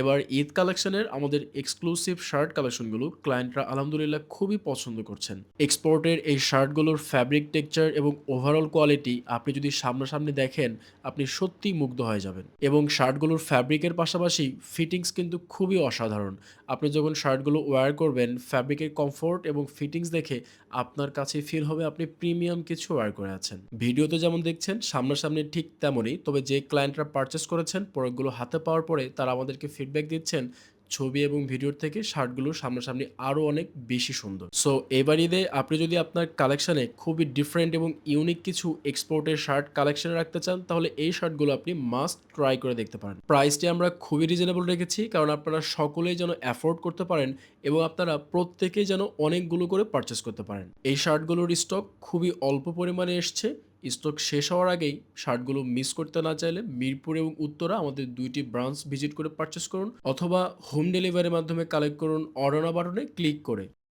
এবার ঈদ কালেকশনের আমাদের এক্সক্লুসিভ শার্ট কালেকশনগুলো ক্লায়েন্টরা আলহামদুলিল্লাহ খুবই পছন্দ করছেন। এক্সপোর্টের এই শার্টগুলোর ফ্যাব্রিক টেক্সচার এবং ওভারঅল কোয়ালিটি আপনি যদি সামনাসামনি দেখেন, আপনি সত্যিই মুগ্ধ হয়ে যাবেন। এবং শার্টগুলোর ফ্যাব্রিকের পাশাপাশি ফিটিংস কিন্তু খুবই অসাধারণ। আপনি যখন শার্টগুলো ওয়্যার করবেন, ফ্যাব্রিকের কমফোর্ট এবং ফিটিংস দেখে আপনার কাছে ফিল হবে আপনি প্রিমিয়াম কিছু ওয়্যার করে আছেন। ভিডিওতে যেমন দেখছেন সামনাসামনি ঠিক তেমনই। তবে যে ক্লায়েন্টরা পারচেজ করেছেন প্রোডাক্টগুলো হাতে পাওয়ার পরে তারা আমাদেরকে ফিডব্যাক দিচ্ছেন ছবি এবং ভিডিওর থেকে শার্টগুলো সামনাসামনি আরো অনেক বেশি সুন্দর। সো এবার ঈদে আপনি যদি আপনার কালেকশনে খুবই ডিফারেন্ট এবং ইউনিক কিছু এক্সপোর্টের শার্ট কালেকশনে রাখতে চান তাহলে এই শার্টগুলো আপনি মাস্ট ট্রাই করে দেখতে পারেন। প্রাইসটি আমরা খুবই রিজনেবল রেখেছি কারণ আপনারা সকলেই যেন অ্যাফোর্ড করতে পারেন এবং আপনারা প্রত্যেকেই যেন অনেকগুলো করে পারচেজ করতে পারেন। এই শার্টগুলোর স্টক খুবই অল্প পরিমাণে এসছে। স্টক শেষ হওয়ার আগেই শার্টগুলো মিস করতে না চাইলে মিরপুর এবং উত্তরা আমাদের ২ টি ব্রাঞ্চ ভিজিট করে পারচেজ করুন অথবা হোম ডেলিভারির মাধ্যমে কালেক্ট করুন অর্ডার নাও বাটনে ক্লিক করে।